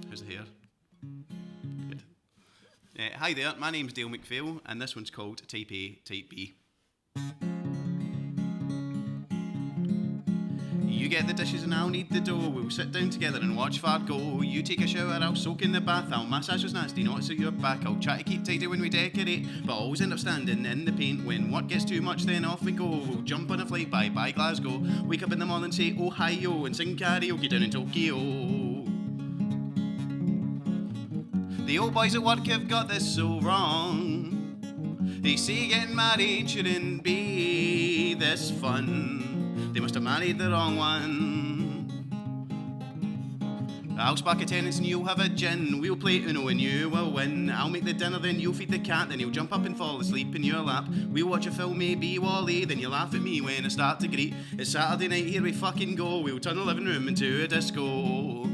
How's the hair? Good. Hi there, my name's Dale McPhail, and this one's called Type A, Type B. You get the dishes and I'll knead the dough. We'll sit down together and watch Fargo. You take a shower, I'll soak in the bath. I'll massage was nasty, not so your back. I'll try to keep tidy when we decorate, but always end up standing in the paint. When work gets too much, then off we go. We'll jump on a flight by Glasgow. Wake up in the morning, say oh hi yo, and sing karaoke down in Tokyo. The old boys at work have got this so wrong. They say getting married shouldn't be this fun. They must have married the wrong one. I'll spark a tennis and you'll have a gin. We'll play Uno and you will win. I'll make the dinner, then you'll feed the cat. Then he'll jump up and fall asleep in your lap. We'll watch a film, maybe Wall-E. Then you'll laugh at me when I start to greet. It's Saturday night, here we fucking go. We'll turn the living room into a disco.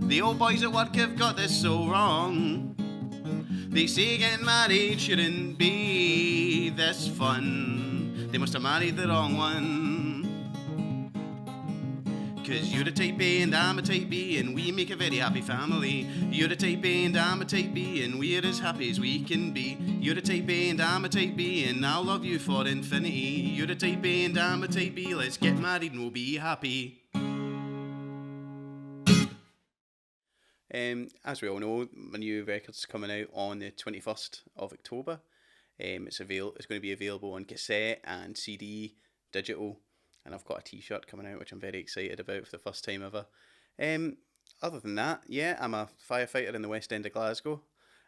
The old boys at work have got this so wrong. They say getting married shouldn't be this fun. They must have married the wrong one. 'Cause you're a type A and I'm a type B, and we make a very happy family. You're a type A and I'm a type B, and we're as happy as we can be. You're a type A and I'm a type B, and I'll love you for infinity. You're a type A and I'm a type B, let's get married and we'll be happy. As we all know, my new record's coming out on the 21st of October. It's going to be available on cassette and CD, digital, and I've got a t-shirt coming out which I'm very excited about for the first time ever. Other than that, yeah, I'm a firefighter in the West End of Glasgow.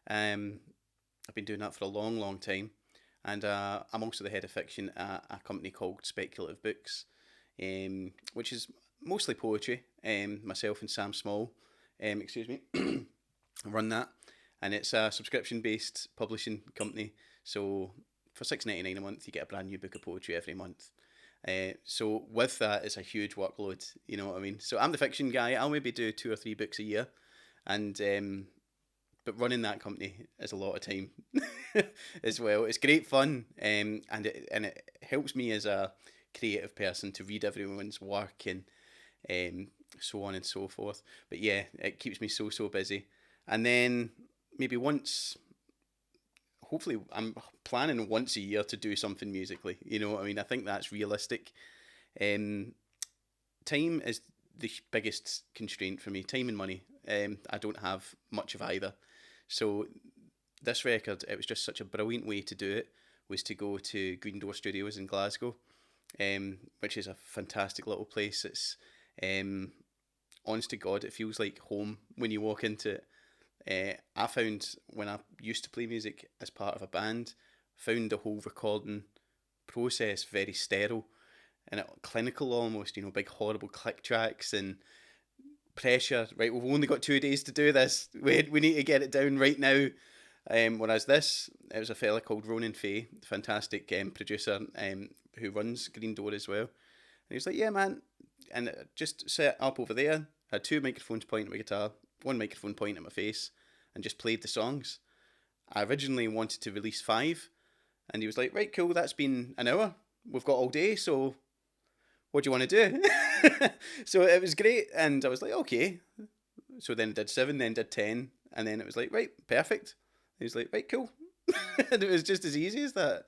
I've been doing that for a long time, and I'm also the head of fiction at a company called Speculative Books, which is mostly poetry. Myself and Sam Small run that, and it's a subscription-based publishing company. So for $6.99 a month, you get a brand new book of poetry every month. So with that, it's a huge workload. You know what I mean? So I'm the fiction guy. I'll maybe do 2 or 3 books a year, and but running that company is a lot of time as well. It's great fun, and it helps me as a creative person to read everyone's work and so on and so forth. But yeah, it keeps me so busy. And then maybe hopefully I'm planning once a year to do something musically. You know what I mean? I think that's realistic. Time is the biggest constraint for me, time and money. I don't have much of either. So this record, it was just such a brilliant way to do it, was to go to Green Door Studios in Glasgow, which is a fantastic little place. It's honest to God, it feels like home when you walk into it. I found when I used to play music as part of a band, found the whole recording process very sterile and clinical almost, you know, big horrible click tracks and pressure. Right, we've only got 2 days to do this. We need to get it down right now. Whereas this, it was a fella called Ronan Fay, fantastic producer who runs Green Door as well. And he was like, yeah, man. And just set up over there, had 2 microphones pointing at my guitar, 1 microphone pointing at my face, and just played the songs. I originally wanted to release 5, and he was like, right, cool, that's been an hour. We've got all day, so what do you want to do? So it was great, and I was like, okay. So then I did 7, then did 10, and then it was like, right, perfect. He was like, right, cool. And it was just as easy as that.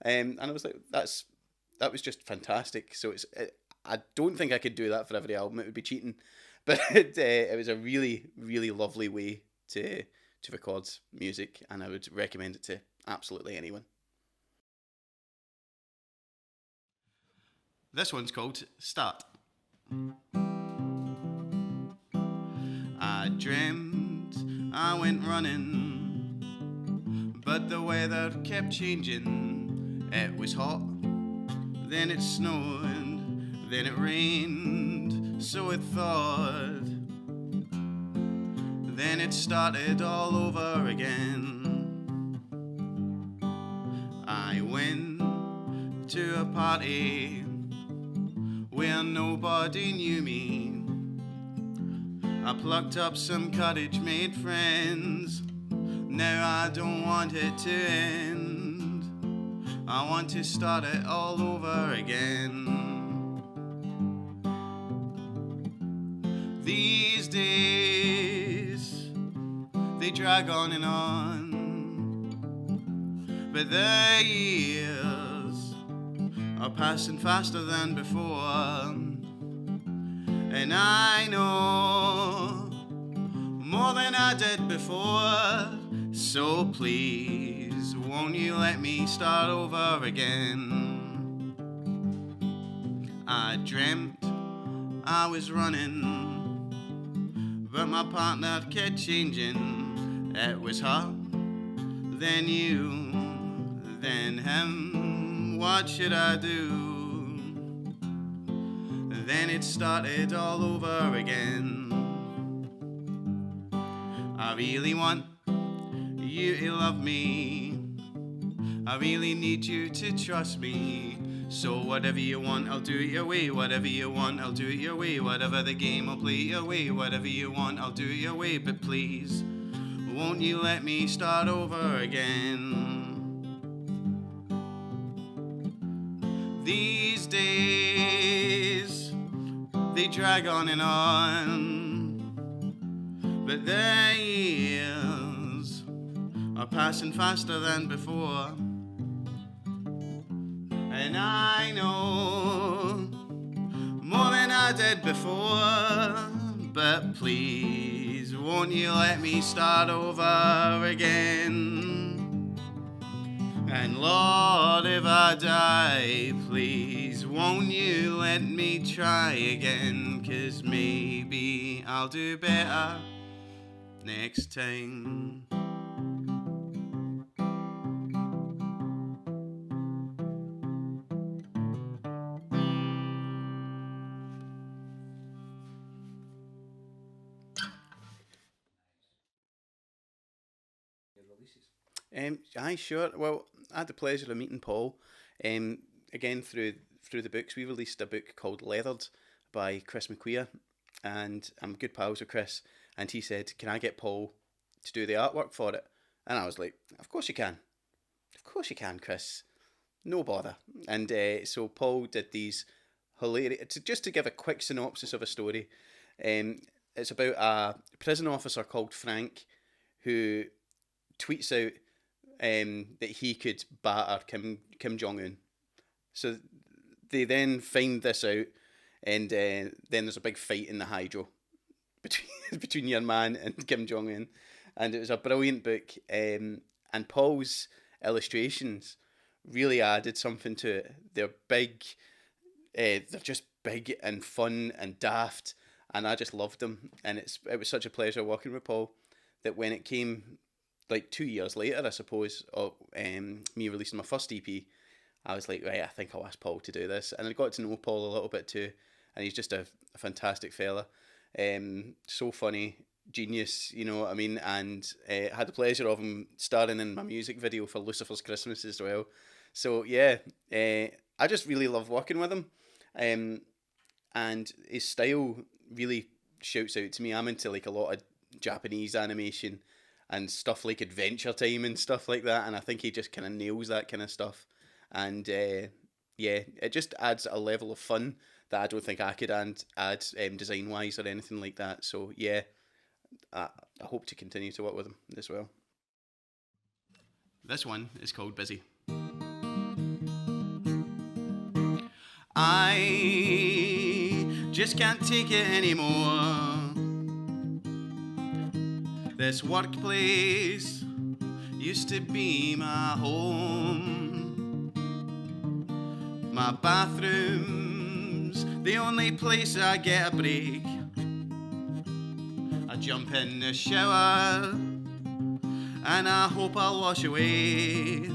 And I was like, that was just fantastic. So I don't think I could do that for every album. It would be cheating. But it was a really, really lovely way to record music, and I would recommend it to absolutely anyone. This one's called Start. I dreamt I went running, but the weather kept changing. It was hot, then it snowed, then it rained, so it thawed. Then it started all over again. I went to a party where nobody knew me. I plucked up some courage, made friends. Now I don't want it to end. I want to start it all over again. These days, they drag on, but the years are passing faster than before. And I know more than I did before. So please, won't you let me start over again? I dreamt I was running, but my partner kept changing. It was her, then you, then him. What should I do? Then it started all over again. I really want you to love me. I really need you to trust me. So whatever you want, I'll do it your way. Whatever you want, I'll do it your way. Whatever the game, I'll play your way. Whatever you want, I'll do it your way. But please, won't you let me start over again? These days, they drag on, but the years are passing faster than before. And I know more than I did before. But please, won't you let me start over again? And Lord, if I die, please, won't you let me try again? 'Cause maybe I'll do better next time. Aye, sure. Well, I had the pleasure of meeting Paul. Again, through the books, we released a book called Leathered by Chris McQueer, and I'm good pals with Chris. And he said, "Can I get Paul to do the artwork for it?" And I was like, "Of course you can. Of course you can, Chris. No bother." And so Paul did these hilarious. Just to give a quick synopsis of a story, it's about a prison officer called Frank who tweets out that he could batter Kim Jong-un. So they then find this out, and then there's a big fight in the hydro between your man and Kim Jong-un. And it was a brilliant book, and Paul's illustrations really added something to it. They're big, they're just big and fun and daft, and I just loved them. And it was such a pleasure working with Paul that when it came, like 2 years later, I suppose, of me releasing my first EP, I was like, right, I think I'll ask Paul to do this. And I got to know Paul a little bit too, and he's just a fantastic fella. So funny, genius, you know what I mean? And had the pleasure of him starring in my music video for Lucifer's Christmas as well. So yeah, I just really love working with him. And his style really shouts out to me. I'm into like a lot of Japanese animation and stuff like Adventure Time and stuff like that, and I think he just kind of nails that kind of stuff. And yeah, it just adds a level of fun that I don't think I could add design wise or anything like that. So yeah, I hope to continue to work with him as well. This one is called Busy. I just can't take it anymore. This workplace used to be my home. My bathroom's the only place I get a break. I jump in the shower and I hope I'll wash away.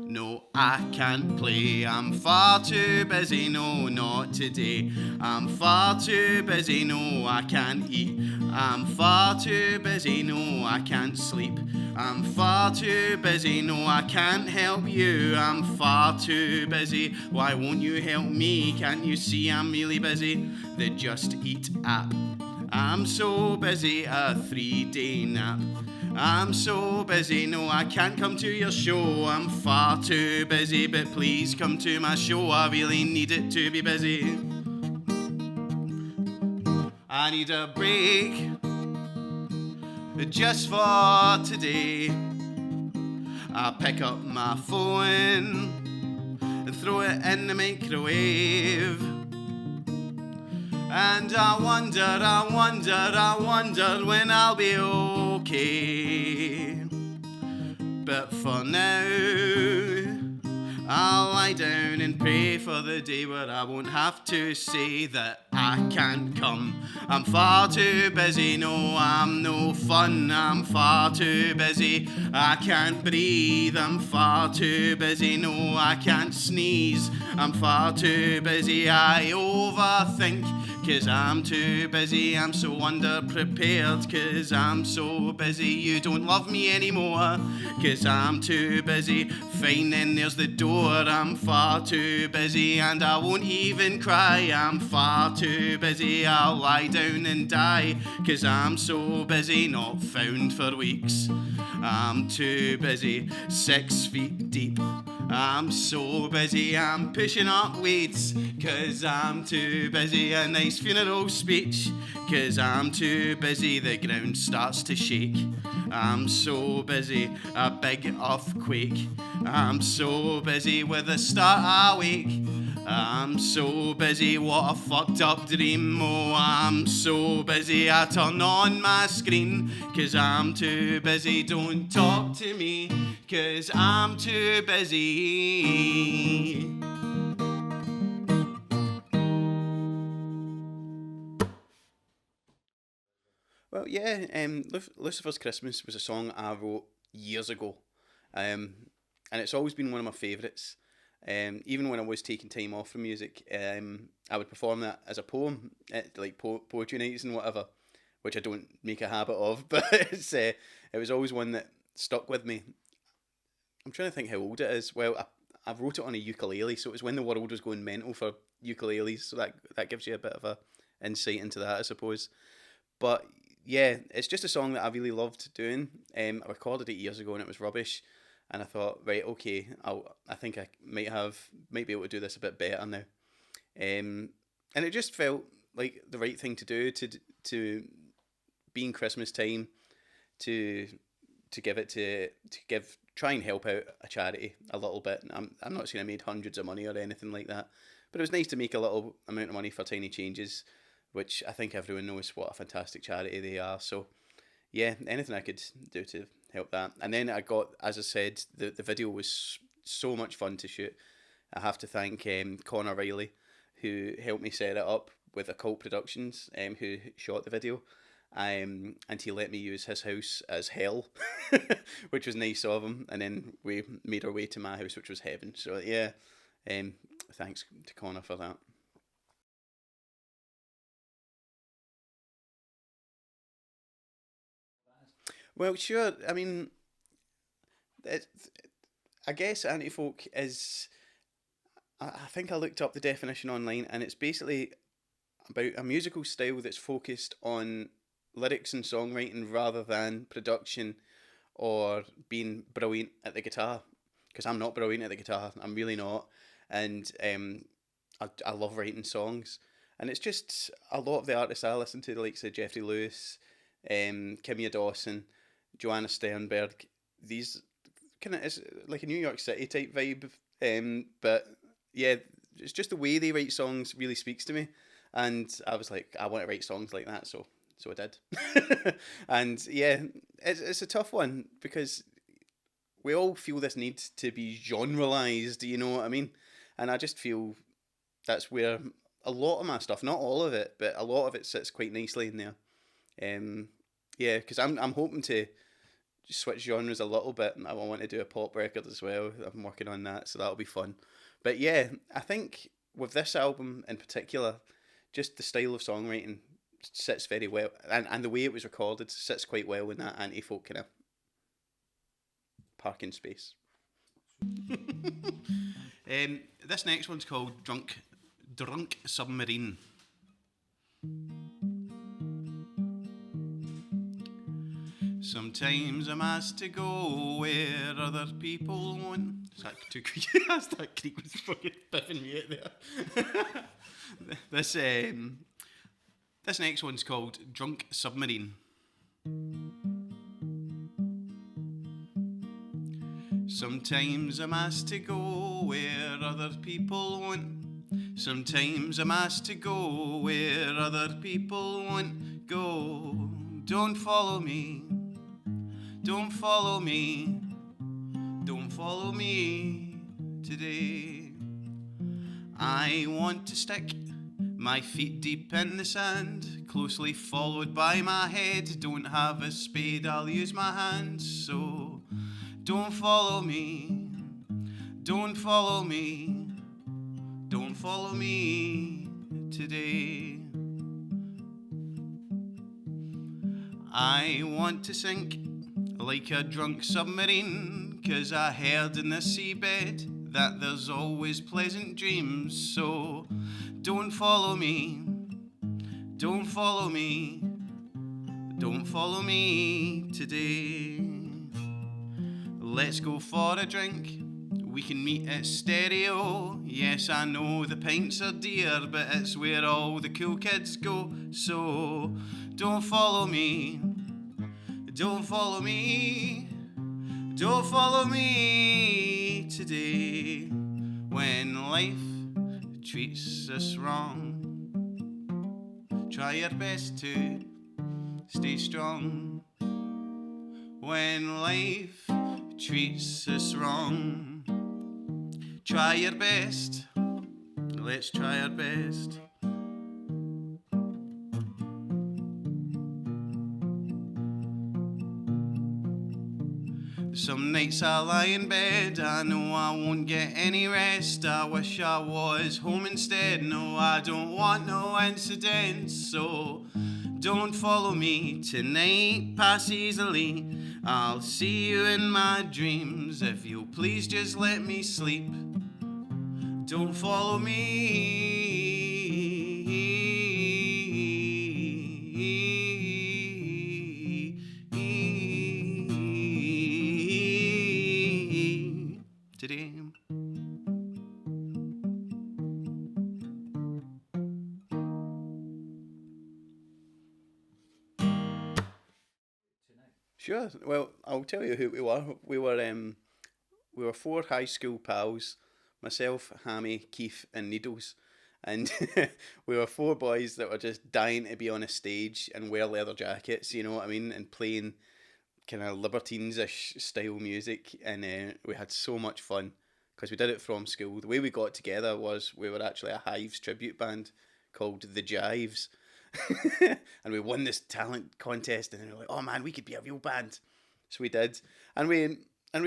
No, I can't play, I'm far too busy, no, not today. I'm far too busy, no, I can't eat. I'm far too busy, no, I can't sleep. I'm far too busy, no, I can't help you. I'm far too busy, why won't you help me? Can't you see I'm really busy? The Just Eat app. I'm so busy, a 3-day nap. I'm so busy, no, I can't come to your show. I'm far too busy, but please come to my show. I really need it to be busy. I need a break just for today. I pick up my phone and throw it in the microwave. And I wonder when I'll be okay. But for now, I'll lie down and pray for the day where I won't have to say that I can't come. I'm far too busy, no, I'm no fun. I'm far too busy, I can't breathe. I'm far too busy, no, I can't sneeze. I'm far too busy, I overthink. 'Cause I'm too busy, I'm so underprepared. 'Cause I'm so busy, you don't love me anymore. 'Cause I'm too busy, fine then there's the door. I'm far too busy and I won't even cry. I'm far too busy, I'll lie down and die. 'Cause I'm so busy, not found for weeks. I'm too busy, 6 feet deep. I'm so busy, I'm pushing up weights. 'Cause I'm too busy, a nice funeral speech. 'Cause I'm too busy, the ground starts to shake. I'm so busy, a big earthquake. I'm so busy, with the start awake. I'm so busy, what a fucked up dream. Oh, I'm so busy, I turn on my screen. 'Cause I'm too busy, don't talk to me. 'Cause I'm too busy. Well, yeah, Lucifer's Christmas was a song I wrote years ago. And it's always been one of my favourites. Even when I was taking time off from music, I would perform that as a poem at like poetry nights and whatever, which I don't make a habit of, but it was always one that stuck with me. I'm trying to think how old it is. Well, I wrote it on a ukulele, so it was when the world was going mental for ukuleles, so that gives you a bit of a insight into that, I suppose. But yeah, it's just a song that I really loved doing. I recorded it years ago and it was rubbish. And I thought, right, okay, I think I might be able to do this a bit better now. And it just felt like the right thing to do to being Christmas time, to try and help out a charity a little bit. I'm not saying I made hundreds of money or anything like that, but it was nice to make a little amount of money for Tiny Changes, which I think everyone knows what a fantastic charity they are. So yeah, anything I could do to help that. And then I got, as I said, the video was so much fun to shoot. I have to thank Connor Riley, who helped me set it up with Occult Productions, who shot the video. And he let me use his house as hell, which was nice of him. And then we made our way to my house, which was heaven. So yeah, thanks to Connor for that. Well, sure. I mean, it, I guess anti-folk is. I think I looked up the definition online, and it's basically about a musical style that's focused on lyrics and songwriting rather than production or being brilliant at the guitar. Because I'm not brilliant at the guitar. I'm really not, and I love writing songs, and it's just a lot of the artists I listen to, the likes of Jeffrey Lewis, Kimya Dawson, Joanna Sternberg. These kind of, it's like a New York City type vibe, but yeah, it's just the way they write songs really speaks to me, and I was like, I want to write songs like that, so I did. And yeah, it's a tough one because we all feel this need to be generalized, you know what I mean? And I just feel that's where a lot of my stuff, not all of it, but a lot of it sits quite nicely in there. Yeah, because I'm hoping to switch genres a little bit. I want to do a pop record as well. I'm working on that, so that'll be fun. But yeah, I think with this album in particular, just the style of songwriting sits very well, and the way it was recorded sits quite well in that anti-folk kind of parking space. This next one's called Drunk Submarine. Sometimes I'm asked to go where other people won't. Is that too quick? That creek was fucking biffing me out there. This This next one's called Drunk Submarine. Sometimes I'm asked to go where other people won't. Sometimes I'm asked to go where other people won't go. Don't follow me, don't follow me, don't follow me today. I want to stick my feet deep in the sand, closely followed by my head. Don't have a spade, I'll use my hands. So don't follow me, don't follow me, don't follow me today. I want to sink like a drunk submarine, 'cause I heard in the seabed that there's always pleasant dreams. So don't follow me, don't follow me, don't follow me today. Let's go for a drink, we can meet at Stereo. Yes, I know the pints are dear, but it's where all the cool kids go. So don't follow me, don't follow me, don't follow me today. When life treats us wrong, try your best to stay strong. When life treats us wrong, try your best, let's try our best. Some nights I lie in bed, I know I won't get any rest. I wish I was home instead. No, I don't want no incidents. So don't follow me tonight, pass easily. I'll see you in my dreams. If you'll please just let me sleep. Don't follow me today. Sure. Well, I'll tell you who we were. We were four high school pals, myself, Hammy, Keith, and Needles, and we were four boys that were just dying to be on a stage and wear leather jackets. You know what I mean, and playing kind of libertines-ish style music, and we had so much fun because we did it from school. The way we got together was we were actually a Hives tribute band called The Jives. And we won this talent contest, and then we were like, oh man, we could be a real band. So we did, and we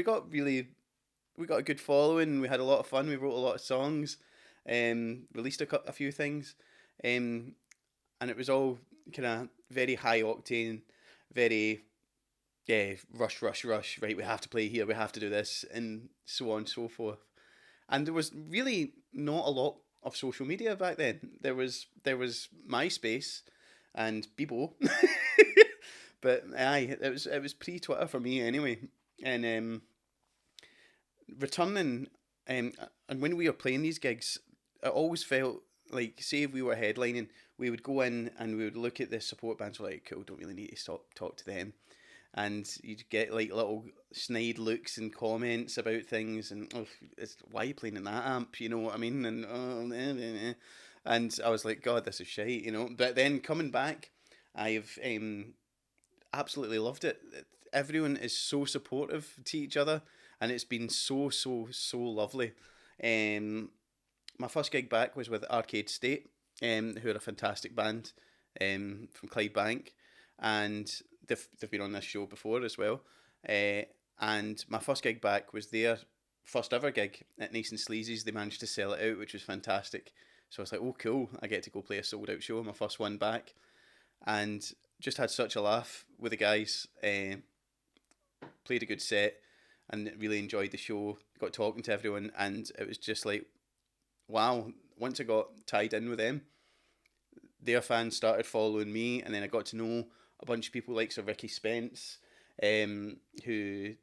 got a good following. We had a lot of fun. We wrote a lot of songs, released a few things, and it was all kind of very high octane, very rush. Right, we have to play here, we have to do this, and so on and so forth. And there was really not a lot of social media back then. There was MySpace and Bebo, but it was pre-Twitter for me anyway. And returning, and when we were playing these gigs, it always felt like, say if we were headlining, we would go in and we would look at the support bands. We're like, cool, don't really need to talk to them. And you'd get like little snide looks and comments about things, and why are you playing in that amp? You know what I mean? And and I was like, God, this is shite, you know. But then coming back, I've absolutely loved it. Everyone is so supportive to each other, and it's been so lovely. My first gig back was with Arcade State, who are a fantastic band from Clydebank, and they've been on this show before as well. And my first gig back was their first ever gig at Nice and Sleazy's. They managed to sell it out, which was fantastic. So I was like, oh cool, I get to go play a sold out show, my first one back. And just had such a laugh with the guys, played a good set, and really enjoyed the show, got talking to everyone, and it was just like, wow, once I got tied in with them, their fans started following me, and then I got to know a bunch of people like Sir Ricky Spence, who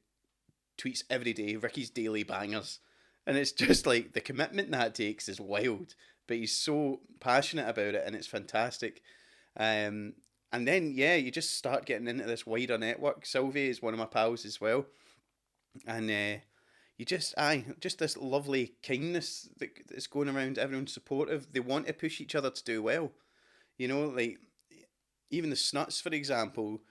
tweets every day, Ricky's Daily Bangers. And it's just like, the commitment that takes is wild, but he's so passionate about it, and it's fantastic. And then, yeah, you just start getting into this wider network. Sylvie is one of my pals as well. And you just this lovely kindness that's going around. Everyone's supportive. They want to push each other to do well. You know, like, even the Snuts, for example,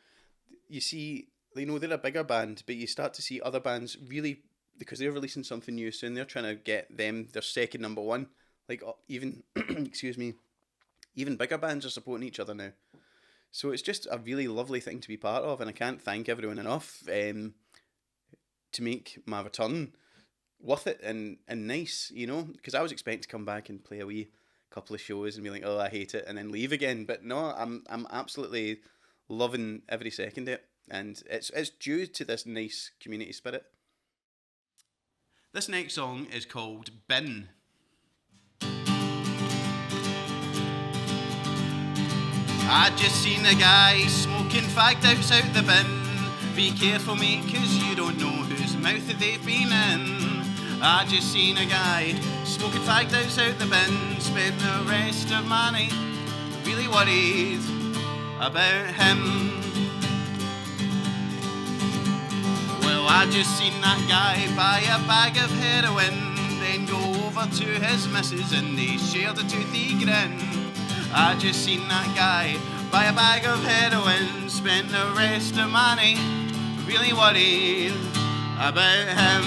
you see, you know, they're a bigger band, but you start to see other bands really, because they're releasing something new soon, they're trying to get them their second number one. Like, even, excuse me, even bigger bands are supporting each other now. So it's just a really lovely thing to be part of, and I can't thank everyone enough to make my return worth it and nice, you know, because I was expecting to come back and play a wee couple of shows and be like, oh, I hate it, and then leave again. But no, I'm absolutely loving every second of it, and it's due to this nice community spirit. This next song is called Bin. I just seen a guy smoking fagged outside the bin. Be careful, mate, cause you don't know whose mouth they've been in. I just seen a guy smoking fagged outside the bin. Spent the rest of my night really worried about him. Well, I just seen that guy buy a bag of heroin, then go over to his missus and they shared a toothy grin. I just seen that guy buy a bag of heroin, spent the rest of my night really worried about him.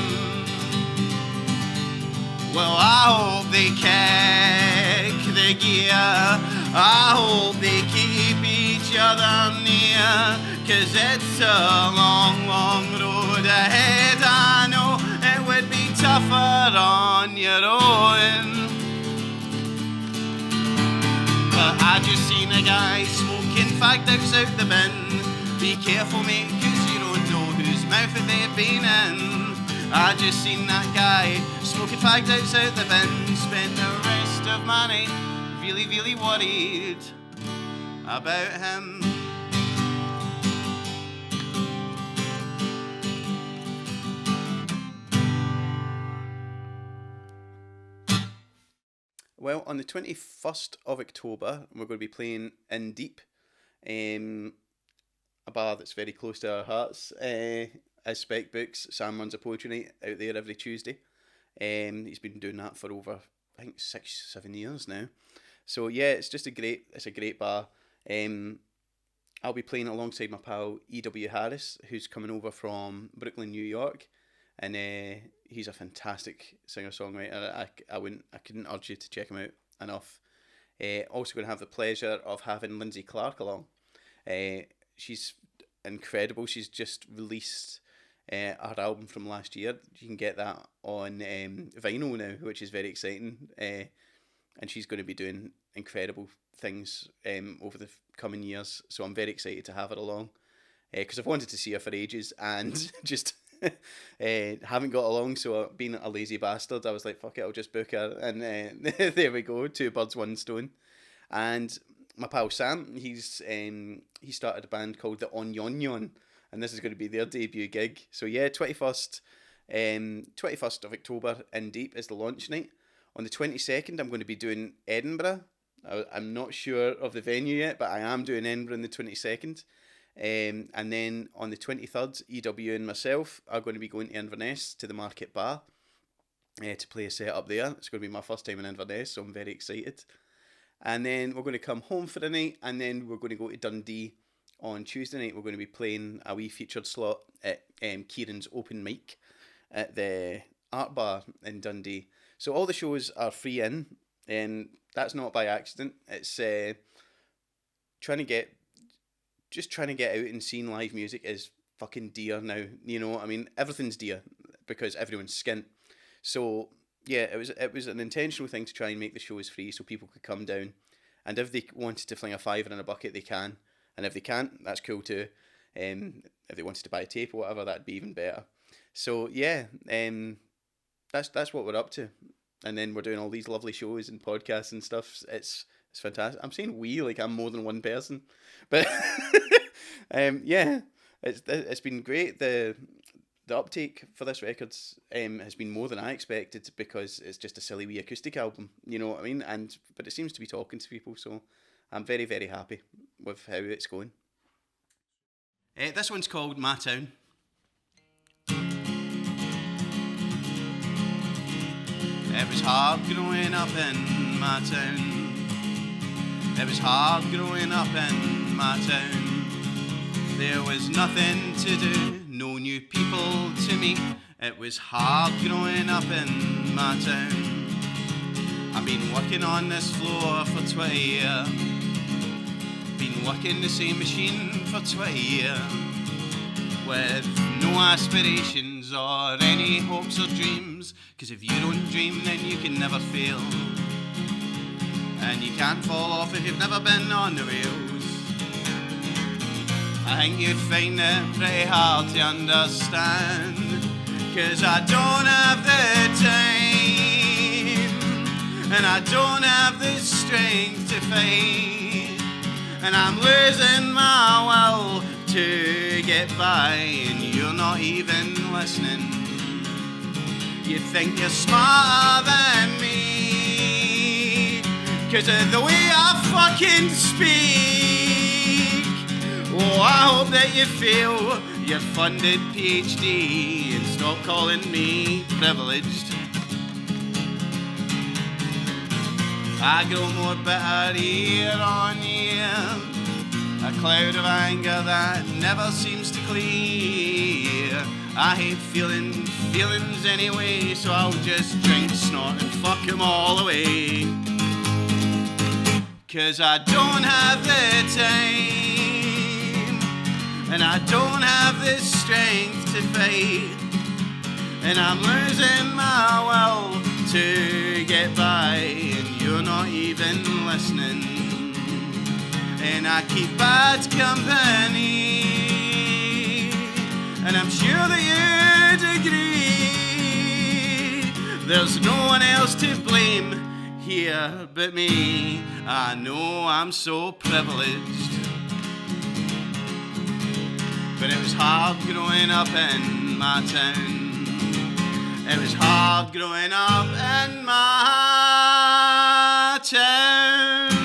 Well, I hope they kick the gear, I hope they keep each other near, cause it's a long, long road ahead. I know it would be tougher on your own. But I just seen a guy smoking fagged outside the bin. Be careful, mate, cause you don't know whose mouth they've been in. I just seen that guy smoking fagged outside the bin. Spent the rest of my night really, really worried about him. Well, on the 21st of October, we're going to be playing In Deep, a bar that's very close to our hearts. As Spec Books, Sam runs a poetry night out there every Tuesday. He's been doing that for over, I think, 6-7 years now. So yeah, it's a great bar. I'll be playing alongside my pal E.W. Harris, who's coming over from Brooklyn, New York, and he's a fantastic singer-songwriter. I couldn't urge you to check him out enough. Also going to have the pleasure of having Lindsay Clark along. She's incredible. She's just released her album from last year. You can get that on vinyl now, which is very exciting. And she's going to be doing incredible things over the coming years. So I'm very excited to have her along, because I've wanted to see her for ages and just haven't got along. So being a lazy bastard, I was like, fuck it, I'll just book her. And there we go, 2 birds, 1 stone. And my pal Sam, he started a band called the Onyonyon, and this is going to be their debut gig. So yeah, 21st of October, In Deep is the launch night. On the 22nd, I'm going to be doing Edinburgh. I'm not sure of the venue yet, but I am doing Edinburgh on the 22nd. And then on the 23rd, EW and myself are going to be going to Inverness to the Market Bar to play a set up there. It's going to be my first time in Inverness, so I'm very excited. And then we're going to come home for the night, and then we're going to go to Dundee on Tuesday night. We're going to be playing a wee featured slot at Kieran's open mic at the Art Bar in Dundee. So all the shows are free in, and that's not by accident. It's trying to get out and seeing live music is fucking dear now. You know, I mean, everything's dear because everyone's skint. So yeah, it was an intentional thing to try and make the shows free so people could come down, and if they wanted to fling a fiver in a bucket, they can, and if they can't, that's cool too. If they wanted to buy a tape or whatever, that'd be even better. So yeah, that's what we're up to, and then we're doing all these lovely shows and podcasts and stuff. It's fantastic. I'm saying we like I'm more than one person, but yeah, it's been great. The uptake for this record has been more than I expected, because it's just a silly wee acoustic album, you know what I mean? But it seems to be talking to people, so I'm very, very happy. with how it's going. This one's called My Town. It was hard growing up in my town. It was hard growing up in my town. There was nothing to do, no new people to meet. It was hard growing up in my town. I've been working on this floor for 20 years. Been working the same machine for 20 years. With no aspirations or any hopes or dreams. 'Cause if you don't dream, then you can never fail. And you can't fall off if you've never been on the rails. I think you'd find it pretty hard to understand. 'Cause I don't have the time, and I don't have the strength to fight. And I'm losing my will to get by, and you're not even listening. You think you're smarter than me 'cause of the way I fucking speak. Oh, I hope that you feel your funded PhD and stop calling me privileged. I grow more bitter year on year, a cloud of anger that never seems to clear. I hate feelings anyway, so I'll just drink, snort and fuck them all away. 'Cause I don't have the time, and I don't have the strength to fight. And I'm losing my will to get by, and you're not even listening. And I keep bad company, and I'm sure that you'd agree. There's no one else to blame here but me. I know I'm so privileged, but it was hard growing up in my town. It was hard growing up in my town.